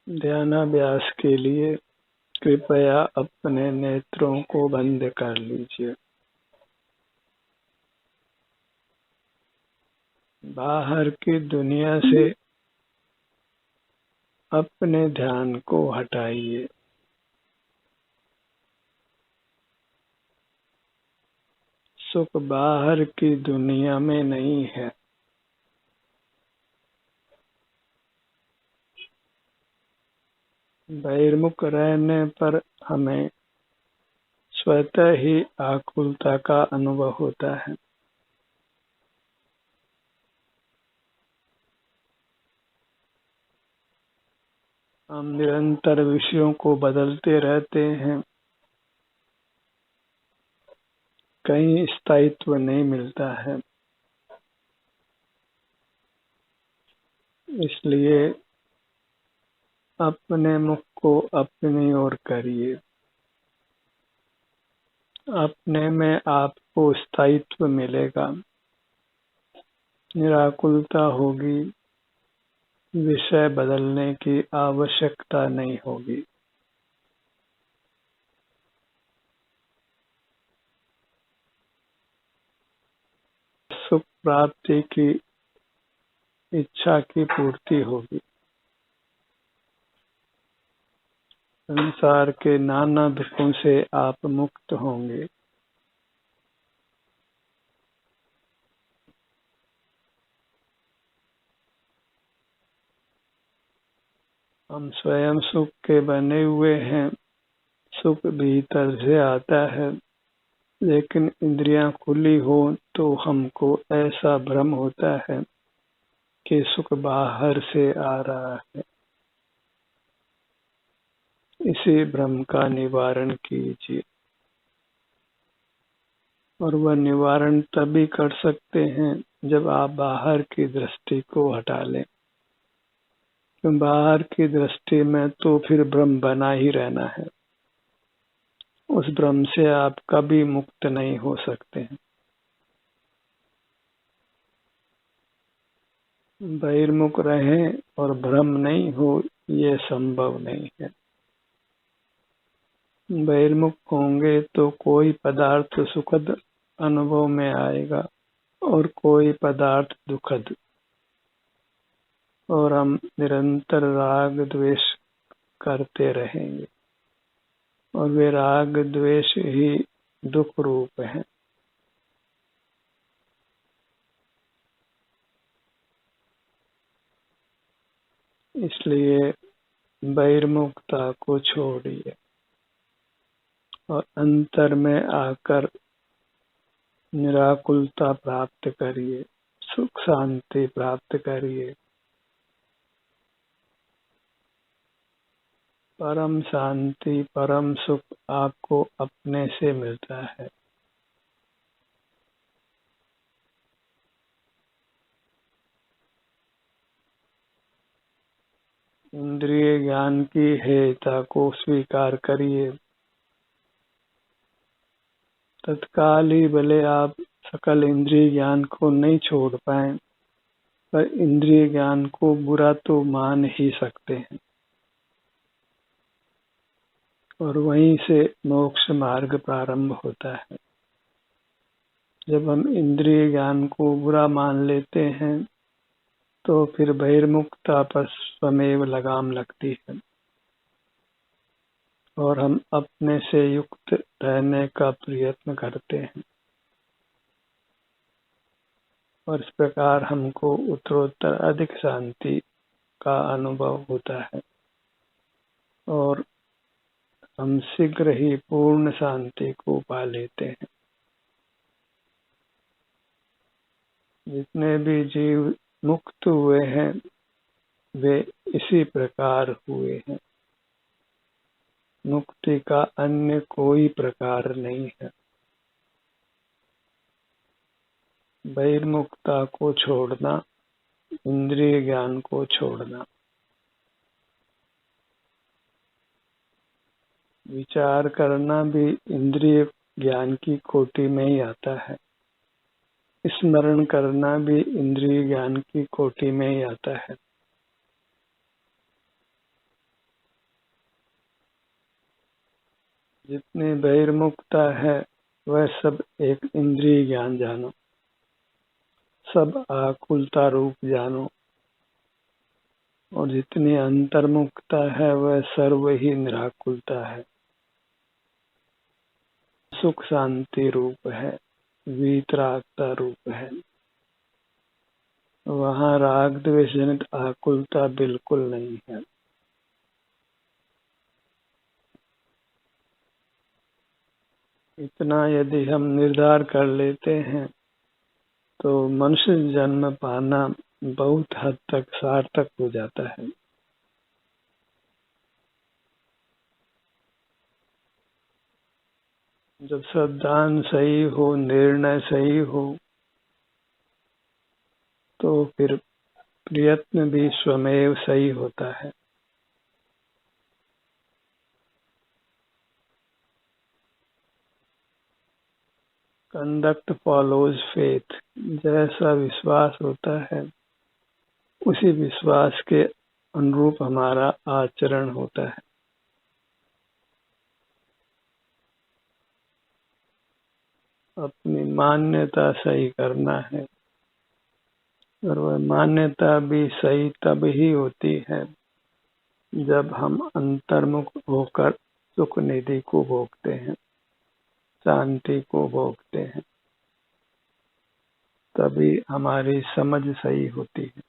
ध्यानाभ्यास के लिए कृपया अपने नेत्रों को बंद कर लीजिए। बाहर की दुनिया से अपने ध्यान को हटाइए। सुख बाहर की दुनिया में नहीं है। बहिर्मुख रहने पर हमें स्वतः ही आकुलता का अनुभव होता है। हम निरंतर विषयों को बदलते रहते हैं, कहीं स्थायित्व नहीं मिलता है। इसलिए अपने मुख को अपनी ओर करिए। अपने में आपको स्थायित्व मिलेगा, निराकुलता होगी, विषय बदलने की आवश्यकता नहीं होगी। सुख प्राप्ति की इच्छा की पूर्ति होगी। संसार के नाना दुखों से आप मुक्त होंगे। हम स्वयं सुख के बने हुए हैं। सुख भीतर से आता है, लेकिन इंद्रियां खुली हो तो हमको ऐसा भ्रम होता है कि सुख बाहर से आ रहा है। इसी भ्रम का निवारण कीजिए। और वह निवारण तभी कर सकते हैं जब आप बाहर की दृष्टि को हटा लें। क्यों बाहर की दृष्टि में तो फिर भ्रम बना ही रहना है। उस भ्रम से आप कभी मुक्त नहीं हो सकते हैं। बहिर्मुख रहें और भ्रम नहीं हो, ये संभव नहीं है। बहिर्मुख होंगे तो कोई पदार्थ सुखद अनुभव में आएगा और कोई पदार्थ दुखद, और हम निरंतर राग द्वेष करते रहेंगे, और वे राग द्वेष ही दुख रूप हैं। इसलिए बहिर्मुखता को छोड़िए और अंतर में आकर निराकुलता प्राप्त करिए, सुख शांति प्राप्त करिए। परम शांति, परम सुख आपको अपने से मिलता है। इंद्रिय ज्ञान की हेयता को स्वीकार करिए। तत्काल ही भले आप सकल इंद्रिय ज्ञान को नहीं छोड़ पाए, पर इंद्रिय ज्ञान को बुरा तो मान ही सकते हैं, और वहीं से मोक्ष मार्ग प्रारंभ होता है। जब हम इंद्रिय ज्ञान को बुरा मान लेते हैं तो फिर बहिर्मुखता पर स्वमेव लगाम लगती है और हम अपने से युक्त रहने का प्रयत्न करते हैं, और इस प्रकार हमको उत्तरोत्तर अधिक शांति का अनुभव होता है और हम शीघ्र ही पूर्ण शांति को पा लेते हैं। जितने भी जीव मुक्त हुए हैं वे इसी प्रकार हुए हैं। मुक्ति का अन्य कोई प्रकार नहीं है। बहिर्मुखता को छोड़ना, इंद्रिय ज्ञान को छोड़ना। विचार करना भी इंद्रिय ज्ञान की कोटि में ही आता है। स्मरण करना भी इंद्रिय ज्ञान की कोटि में ही आता है। जितनी बहिर्मुखता है वह सब एक इंद्रिय ज्ञान जानो, सब आकुलता रूप जानो, और जितनी अंतर्मुखता है वह सर्व ही निराकुलता है, सुख शांति रूप है, वीतरागता रूप है। वहाँ राग द्वेष जनित आकुलता बिल्कुल नहीं है। इतना यदि हम निर्धार कर लेते हैं तो मनुष्य जन्म पाना बहुत हद तक सार्थक हो जाता है। जब श्रद्धान सही हो, निर्णय सही हो, तो फिर प्रयत्न भी स्वमेव सही होता है। कंडक्ट फॉलोज फेथ, जैसा विश्वास होता है उसी विश्वास के अनुरूप हमारा आचरण होता है। अपनी मान्यता सही करना है, और वह मान्यता भी सही तब ही होती है जब हम अंतर्मुख होकर सुख निधि को भोगते हैं, शांति को भोगते हैं, तभी हमारी समझ सही होती है।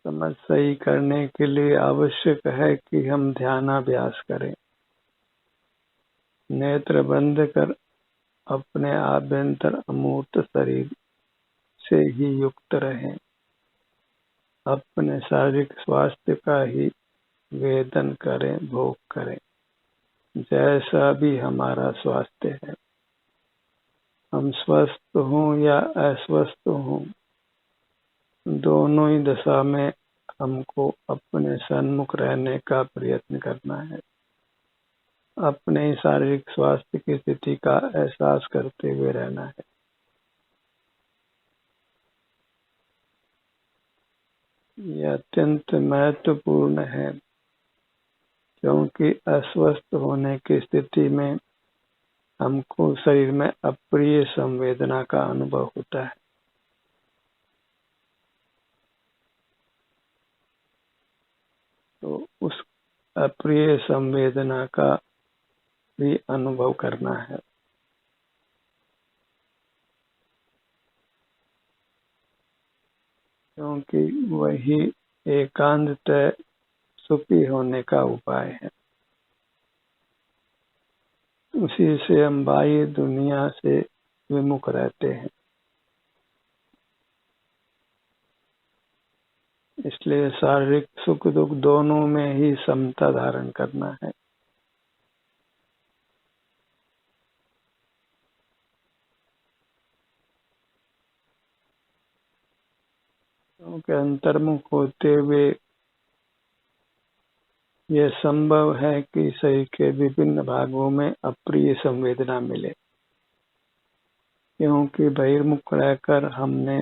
समझ सही करने के लिए आवश्यक है कि हम ध्यानाभ्यास करें, नेत्र बंद कर अपने आभ्यंतर अमूर्त शरीर से ही युक्त रहें, अपने शारीरिक स्वास्थ्य का ही वेदन करें, भोग करें, जैसा भी हमारा स्वास्थ्य है। हम स्वस्थ हों या अस्वस्थ हों, दोनों ही दशा में हमको अपने सन्मुख रहने का प्रयत्न करना है, अपने शारीरिक स्वास्थ्य की स्थिति का एहसास करते हुए रहना है। यह अत्यंत महत्वपूर्ण है, क्योंकि अस्वस्थ होने की स्थिति में हमको शरीर में अप्रिय संवेदना का अनुभव होता है। तो उस अप्रिय संवेदना का भी अनुभव करना है। क्योंकि वही एकांत सुखी होने का उपाय है। उसी से हम बाह्य दुनिया से विमुख रहते हैं। इसलिए शारीरिक सुख दुख दोनों में ही समता धारण करना है। क्योंकि अंतर्मुख होते हुए यह संभव है कि शरीर के विभिन्न भागों में अप्रिय संवेदना मिले, क्योंकि बहिर्मुख रहकर हमने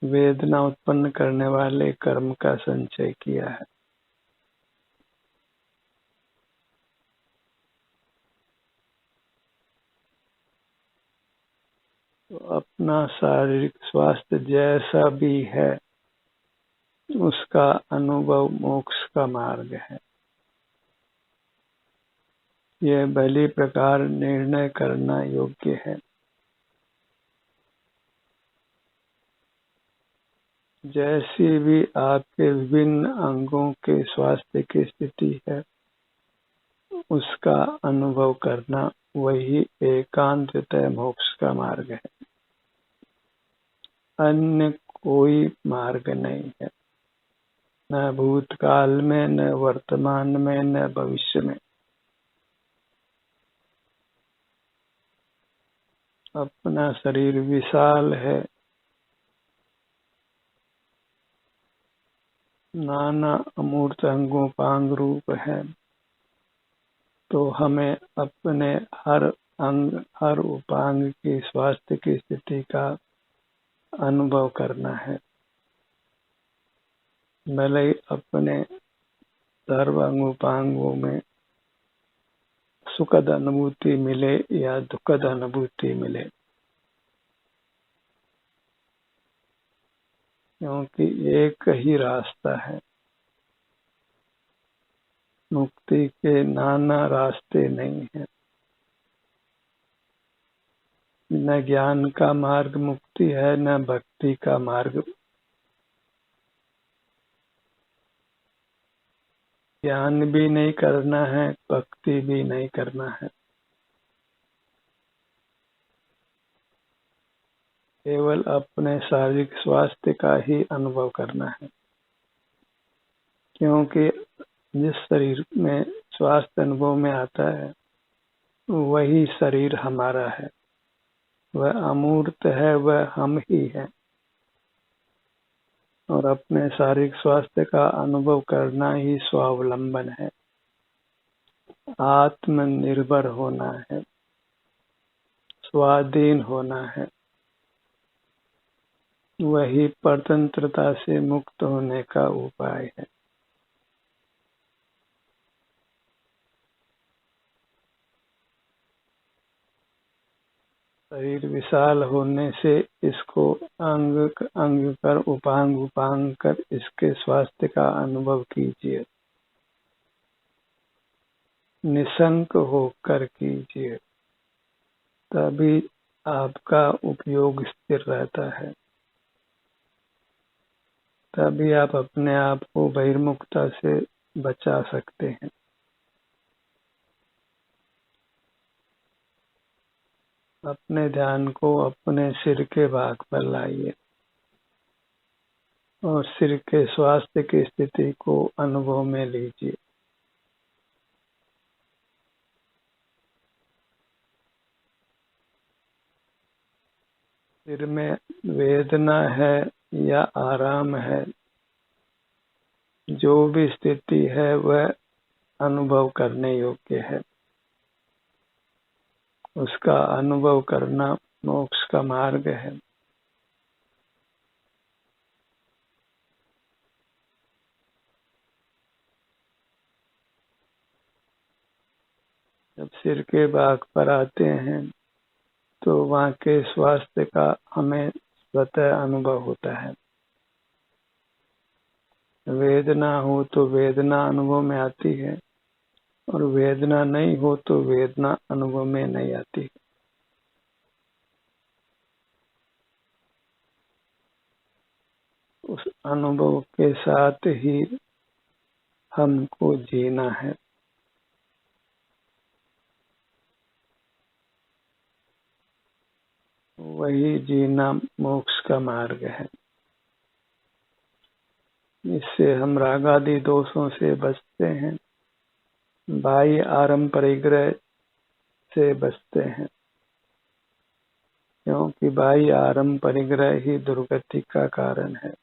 वेदना उत्पन्न करने वाले कर्म का संचय किया है। तो अपना शारीरिक स्वास्थ्य जैसा भी है उसका अनुभव मोक्ष का मार्ग है। यह भली प्रकार निर्णय करना योग्य है। जैसी भी आपके विभिन्न अंगों के स्वास्थ्य की स्थिति है उसका अनुभव करना वही एकांततः मोक्ष का मार्ग है। अन्य कोई मार्ग नहीं है, न भूतकाल में, न वर्तमान में, न भविष्य में। अपना शरीर विशाल है, नाना अमूर्त अंगों पांग रूप है, तो हमें अपने हर अंग, हर उपांग की स्वास्थ्य की स्थिति का अनुभव करना है। भले ही अपने सर्व अंगोपांगों में सुखद अनुभूति मिले या दुखद अनुभूति मिले, क्योंकि एक ही रास्ता है। मुक्ति के नाना रास्ते नहीं है। न ज्ञान का मार्ग मुक्ति है, न भक्ति का मार्ग। ज्ञान भी नहीं करना है, भक्ति भी नहीं करना है, केवल अपने शारीरिक स्वास्थ्य का ही अनुभव करना है। क्योंकि जिस शरीर में स्वास्थ्य अनुभव में आता है वही शरीर हमारा है, वह अमूर्त है, वह हम ही है। और अपने शारीरिक स्वास्थ्य का अनुभव करना ही स्वावलंबन है, आत्मनिर्भर होना है, स्वाधीन होना है। वही परतंत्रता से मुक्त होने का उपाय है। शरीर विशाल होने से इसको अंग अंग कर उपांग उपांग कर इसके स्वास्थ्य का अनुभव कीजिए, निशंक होकर कीजिए, तभी आपका उपयोग स्थिर रहता है। तभी आप अपने आप को बहिर्मुखता से बचा सकते हैं। अपने ध्यान को अपने सिर के भाग पर लाइए और सिर के स्वास्थ्य की स्थिति को अनुभव में लीजिए। सिर में वेदना है या आराम है, जो भी स्थिति है वह अनुभव करने योग्य है। उसका अनुभव करना मोक्ष का मार्ग है। जब सिर के भाग पर आते हैं तो वहाँ के स्वास्थ्य का हमें स्वतः अनुभव होता है। वेदना हो तो वेदना अनुभव में आती है, और वेदना नहीं हो तो वेदना अनुभव में नहीं आती। उस अनुभव के साथ ही हमको जीना है। वही जीना मोक्ष का मार्ग है। इससे हम रागादि दोषों से बचते हैं, बाह्य आरंभ परिग्रह से बचते हैं, क्योंकि बाह्य आरंभ परिग्रह ही दुर्गति का कारण है।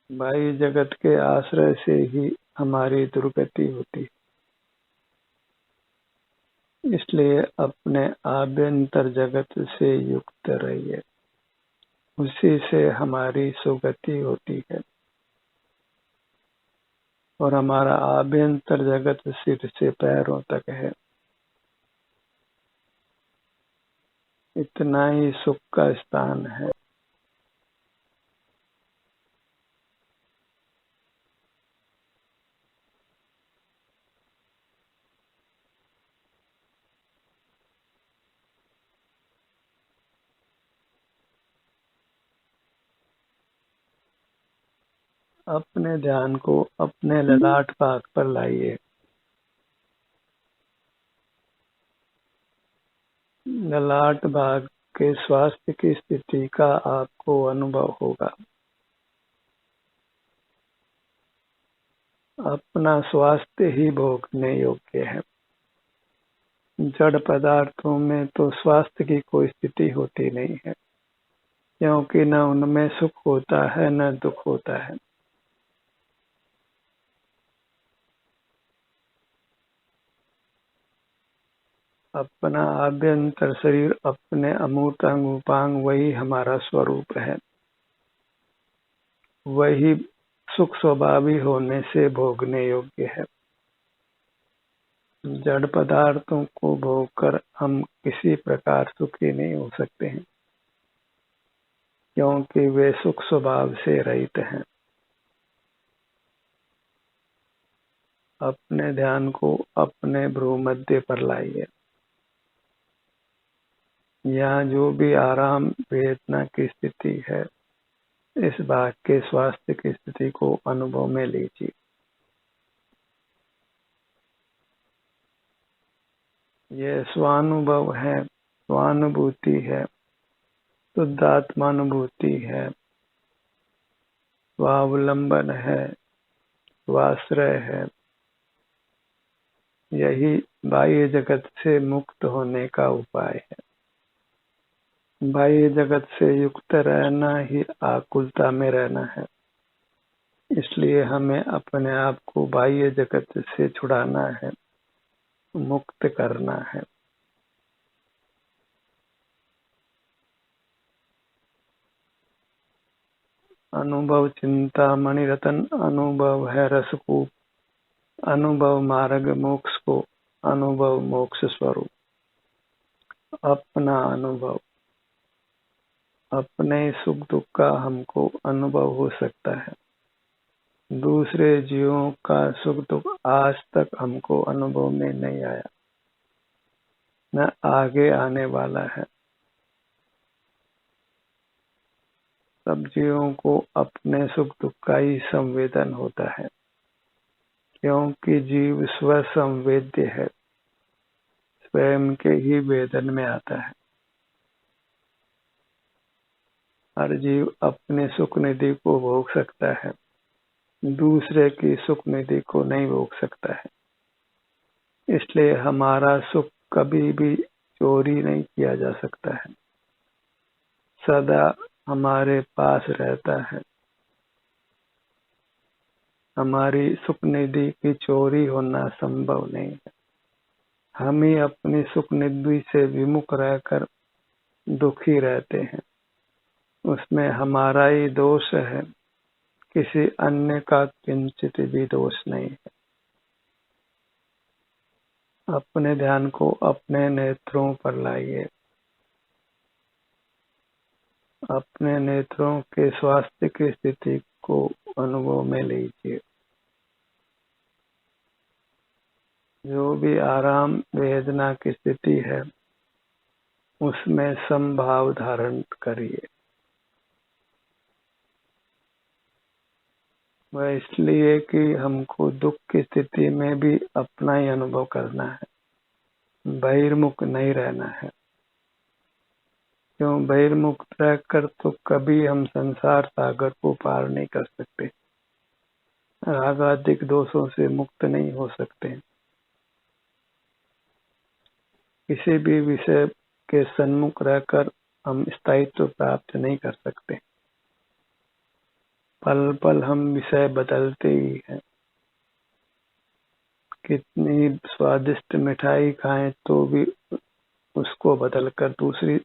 बाह्य जगत के आश्रय से ही हमारी दुर्गति होती है। इसलिए अपने आभ्यंतर जगत से युक्त रहिए, उसी से हमारी सुगति होती है। और हमारा आभ्यंतर जगत सिर से पैरों तक है। इतना ही सुख का स्थान है। अपने ध्यान को अपने ललाट भाग पर लाइए। ललाट भाग के स्वास्थ्य की स्थिति का आपको अनुभव होगा। अपना स्वास्थ्य ही भोगने योग्य है। जड़ पदार्थों में तो स्वास्थ्य की कोई स्थिति होती नहीं है, क्योंकि न उनमें सुख होता है न दुख होता है। अपना आभ्यंतर शरीर, अपने अमूर्त अंग उपांग, वही हमारा स्वरूप है। वही सुख स्वभावी होने से भोगने योग्य है। जड़ पदार्थों को भोगकर हम किसी प्रकार सुखी नहीं हो सकते हैं, क्योंकि वे सुख स्वभाव से रहित हैं। अपने ध्यान को अपने भ्रूमध्य पर लाइए। यहाँ जो भी आराम वेदना की स्थिति है, इस भाग के स्वास्थ्य की स्थिति को अनुभव में लीजिए। यह स्वानुभव है, स्वानुभूति है, शुद्धात्मानुभूति है, स्वावलंबन है, स्वाश्रय है। यही बाह्य जगत से मुक्त होने का उपाय है। बाह्य जगत से युक्त रहना ही आकुलता में रहना है। इसलिए हमें अपने आप को बाह्य जगत से छुड़ाना है, मुक्त करना है। अनुभव चिंता मणिरत्न, अनुभव है रसकूप, अनुभव मार्ग मोक्ष को, अनुभव मोक्ष स्वरूप। अपना अनुभव, अपने सुख दुख का हमको अनुभव हो सकता है। दूसरे जीवों का सुख दुख आज तक हमको अनुभव में नहीं आया, न आगे आने वाला है। सब जीवों को अपने सुख दुख का ही संवेदन होता है, क्योंकि जीव स्व संवेद्य है, स्वयं के ही वेदन में आता है। हर जीव अपने सुख निधि को भोग सकता है, दूसरे की सुख निधि को नहीं भोग सकता है। इसलिए हमारा सुख कभी भी चोरी नहीं किया जा सकता है, सदा हमारे पास रहता है। हमारी सुख निधि की चोरी होना संभव नहीं है। हम ही अपनी सुख निधि से विमुख रहकर दुखी रहते हैं। उसमें हमारा ही दोष है, किसी अन्य का किंचित भी दोष नहीं है। अपने ध्यान को अपने नेत्रों पर लाइए। अपने नेत्रों के स्वास्थ्य की स्थिति को अनुभव में लीजिए। जो भी आराम वेदना की स्थिति है, उसमें समभाव धारण करिए। वह इसलिए कि हमको दुख की स्थिति में भी अपना ही अनुभव करना है, बहिर्मुख नहीं रहना है। क्यों बहिर्मुख रहकर तो कभी हम संसार सागर को पार नहीं कर सकते, रागादिक दोषों से मुक्त नहीं हो सकते, किसी भी विषय के सन्मुख रहकर हम स्थायित्व प्राप्त नहीं कर सकते। पल पल हम विषय बदलते ही हैं। कितनी स्वादिष्ट मिठाई खाएं तो भी उसको बदलकर दूसरी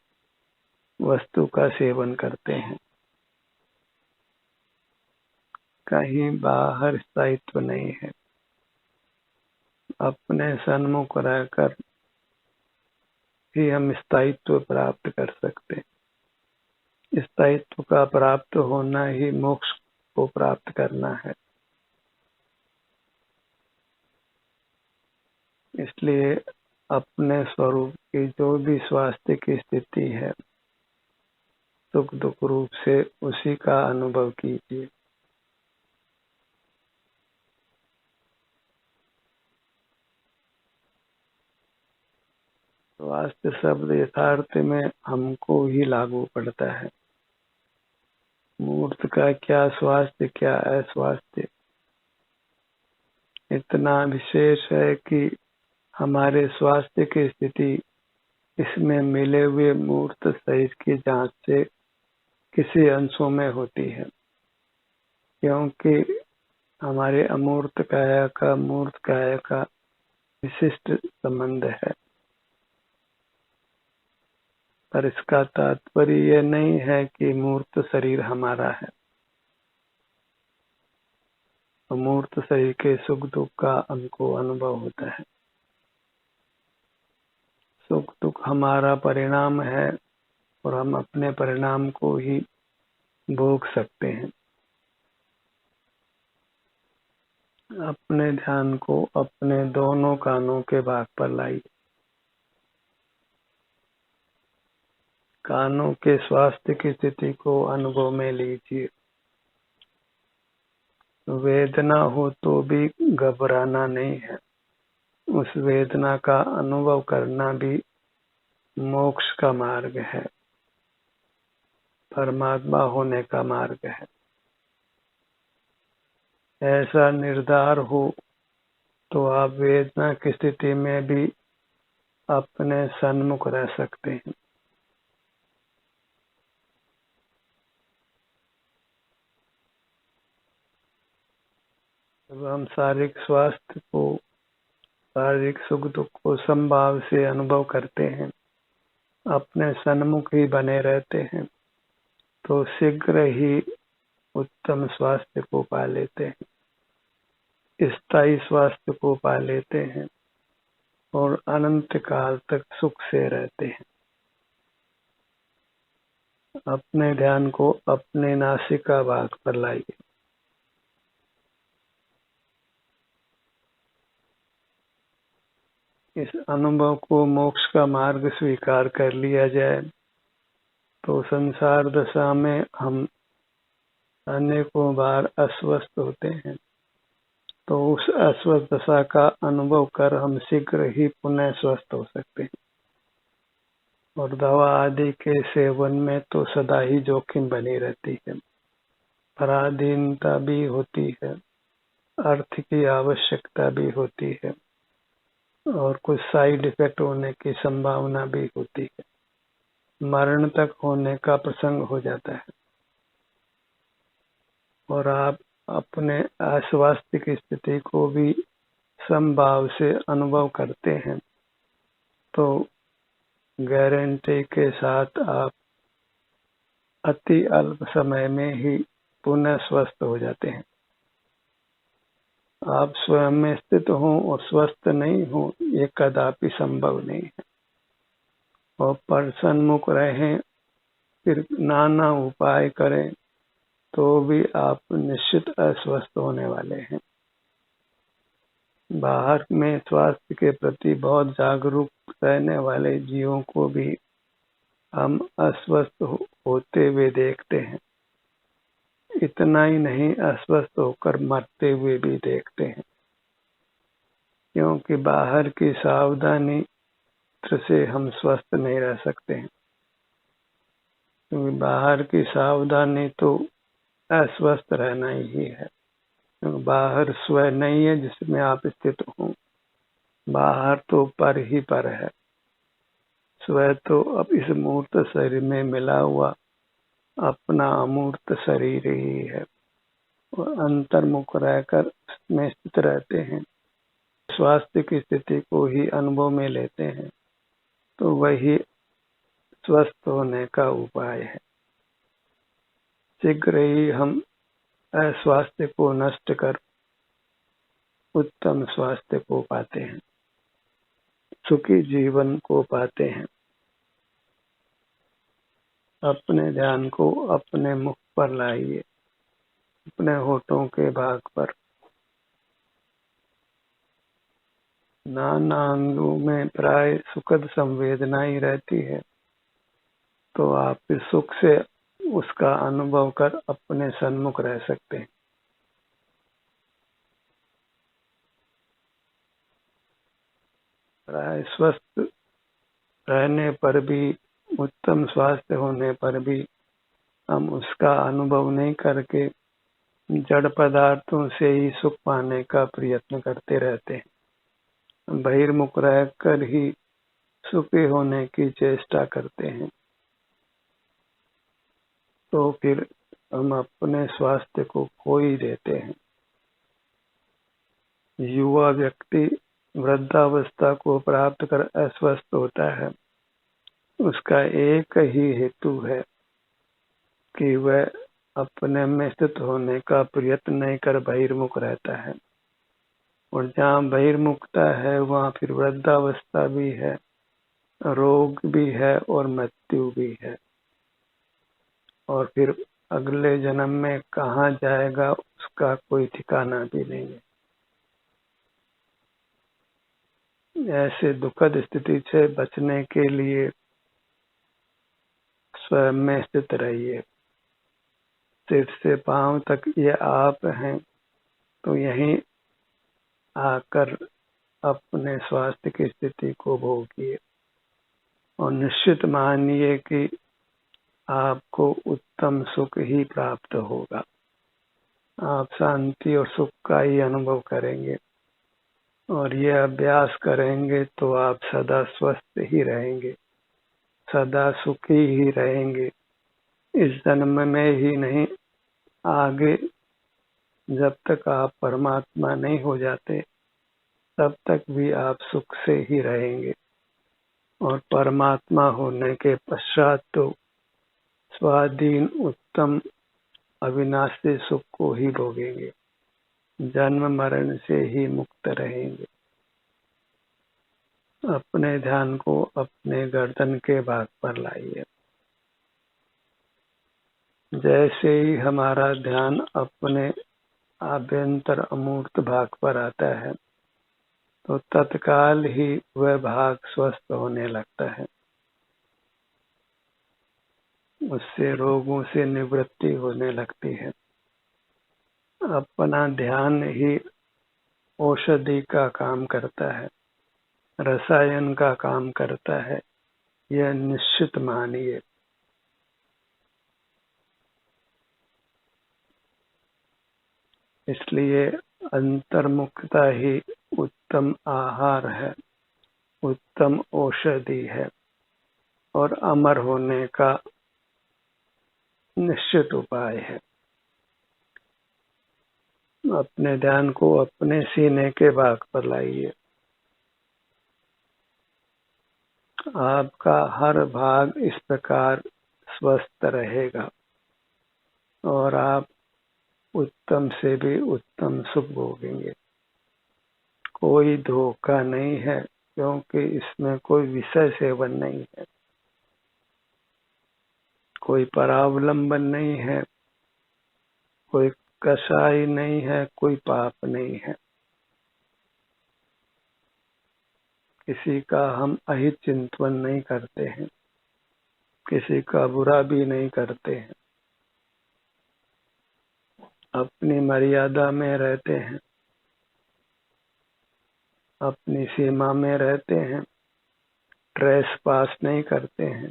वस्तु का सेवन करते हैं। कहीं बाहर स्थायित्व नहीं है। अपने सन्मुख रहकर ही हम स्थायित्व प्राप्त कर सकते हैं। स्थायित्व का प्राप्त होना ही मोक्ष को प्राप्त करना है। इसलिए अपने स्वरूप की जो भी स्वास्थ्य की स्थिति है, सुख दुख रूप से उसी का अनुभव कीजिए। स्वास्थ्य शब्द यथार्थ में हमको ही लागू पड़ता है। मूर्त का क्या स्वास्थ्य, क्या अस्वास्थ्य, इतना विशेष है कि हमारे स्वास्थ्य की स्थिति इसमें मिले हुए मूर्त शरीर की जांच से किसी अंशों में होती है, क्योंकि हमारे अमूर्त काया का मूर्त काया का विशिष्ट संबंध है। पर इसका तात्पर्य यह नहीं है कि मूर्त शरीर हमारा है। मूर्त शरीर के सुख दुख का हमको अनुभव होता है। सुख दुख हमारा परिणाम है और हम अपने परिणाम को ही भोग सकते हैं। अपने ध्यान को अपने दोनों कानों के भाग पर लाइए। कानों के स्वास्थ्य की स्थिति को अनुभव में लीजिए। वेदना हो तो भी घबराना नहीं है। उस वेदना का अनुभव करना भी मोक्ष का मार्ग है, परमात्मा होने का मार्ग है। ऐसा निर्धार हो तो आप वेदना की स्थिति में भी अपने सन्मुख रह सकते हैं। जब हम शारीरिक स्वास्थ्य को, शारीरिक सुख दुख को संभाव से अनुभव करते हैं, अपने सन्मुख ही बने रहते हैं, तो शीघ्र ही उत्तम स्वास्थ्य को पा लेते हैं, स्थायी स्वास्थ्य को पा लेते हैं और अनंत काल तक सुख से रहते हैं। अपने ध्यान को अपने नासिका भाग पर लाइए। इस अनुभव को मोक्ष का मार्ग स्वीकार कर लिया जाए तो संसार दशा में हम अनेकों बार अस्वस्थ होते हैं, तो उस अस्वस्थ दशा का अनुभव कर हम शीघ्र ही पुनः स्वस्थ हो सकते हैं। और दवा आदि के सेवन में तो सदा ही जोखिम बनी रहती है, पराधीनता भी होती है, अर्थ की आवश्यकता भी होती है और कुछ साइड इफेक्ट होने की संभावना भी होती है। मरण तक होने का प्रसंग हो जाता है और आप अपने अस्वास्थ्य की स्थिति को भी संभाव से अनुभव करते हैं, तो गारंटी के साथ आप अति अल्प समय में ही पुनः स्वस्थ हो जाते हैं। आप स्वयं में स्थित हों और स्वस्थ नहीं हो, ये कदापि संभव नहीं है। और पर सन्मुख रहें, फिर नाना उपाय करें, तो भी आप निश्चित अस्वस्थ होने वाले हैं। बाहर में स्वास्थ्य के प्रति बहुत जागरूक रहने वाले जीवों को भी हम अस्वस्थ होते हुए देखते हैं। इतना ही नहीं, अस्वस्थ होकर मरते हुए भी देखते हैं, क्योंकि बाहर की सावधानी से हम स्वस्थ नहीं रह सकते हैं। क्योंकि बाहर की सावधानी तो अस्वस्थ रहना ही है। बाहर स्व नहीं है जिसमें आप स्थित हो, बाहर तो पर ही पर है। स्व तो अब इस मूर्त शरीर में मिला हुआ अपना अमूर्त शरीर ही है और अंतर्मुख रहकर उसमें स्थित रहते हैं, स्वास्थ्य की स्थिति को ही अनुभव में लेते हैं, तो वही स्वस्थ होने का उपाय है। शीघ्र ही हम अस्वास्थ्य को नष्ट कर उत्तम स्वास्थ्य को पाते हैं, सुखी जीवन को पाते हैं। अपने ध्यान को अपने मुख पर लाइए, अपने होठों के भाग पर। नाना अंगों में प्राय सुखद संवेदना ही रहती है, तो आप इस सुख से उसका अनुभव कर अपने सन्मुख रह सकते हैं। प्राय स्वस्थ रहने पर भी, उत्तम स्वास्थ्य होने पर भी हम उसका अनुभव नहीं करके जड़ पदार्थों से ही सुख पाने का प्रयत्न करते रहते हैं। बहिर्मुख रहकर ही सुखी होने की चेष्टा करते हैं, तो फिर हम अपने स्वास्थ्य को खो ही देते हैं। युवा व्यक्ति वृद्धावस्था को प्राप्त कर अस्वस्थ होता है, उसका एक ही हेतु है कि वह अपने में स्थित होने का प्रयत्न नहीं कर बहिर्मुख रहता है। और जहाँ बहिर्मुखता है वहाँ फिर वृद्धावस्था भी है, रोग भी है और मृत्यु भी है। और फिर अगले जन्म में कहाँ जाएगा उसका कोई ठिकाना भी नहीं है। ऐसे दुखद स्थिति से बचने के लिए स्वयं में स्थित रहिए। सिर से पांव तक ये आप हैं, तो यहीं आकर अपने स्वास्थ्य की स्थिति को भोगिए और निश्चित मानिए कि आपको उत्तम सुख ही प्राप्त होगा। आप शांति और सुख का ही अनुभव करेंगे और ये अभ्यास करेंगे तो आप सदा स्वस्थ ही रहेंगे, सदा सुखी ही रहेंगे। इस जन्म में ही नहीं, आगे जब तक आप परमात्मा नहीं हो जाते तब तक भी आप सुख से ही रहेंगे। और परमात्मा होने के पश्चात तो स्वाधीन उत्तम अविनाशी सुख को ही भोगेंगे, जन्म मरण से ही मुक्त रहेंगे। अपने ध्यान को अपने गर्दन के भाग पर लाइए। जैसे ही हमारा ध्यान अपने आभ्यंतर अमूर्त भाग पर आता है तो तत्काल ही वह भाग स्वस्थ होने लगता है, उससे रोगों से निवृत्ति होने लगती है। अपना ध्यान ही औषधि का काम करता है, रसायन का काम करता है, यह निश्चित मानिए। इसलिए अंतर्मुखता ही उत्तम आहार है, उत्तम औषधि है और अमर होने का निश्चित उपाय है। अपने ध्यान को अपने सीने के भाग पर लाइए। आपका हर भाग इस प्रकार स्वस्थ रहेगा और आप उत्तम से भी उत्तम सुख भोगेंगे। कोई धोखा नहीं है, क्योंकि इसमें कोई विषय सेवन नहीं है, कोई परावलंबन नहीं है, कोई कसाई नहीं है, कोई पाप नहीं है। किसी का हम अहित चिंतन नहीं करते हैं, किसी का बुरा भी नहीं करते हैं, अपनी मर्यादा में रहते हैं, अपनी सीमा में रहते हैं, ट्रेस पास नहीं करते हैं,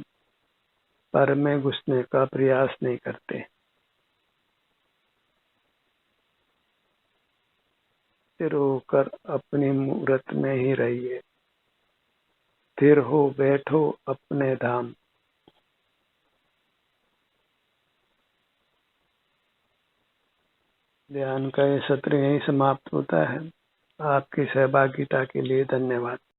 पर में घुसने का प्रयास नहीं करते। स्थिर होकर अपनी मूर्त में ही रहिए। स्थिर हो बैठो अपने धाम। ध्यान का ये सत्र यहीं समाप्त होता है। आपकी सहभागिता के लिए धन्यवाद।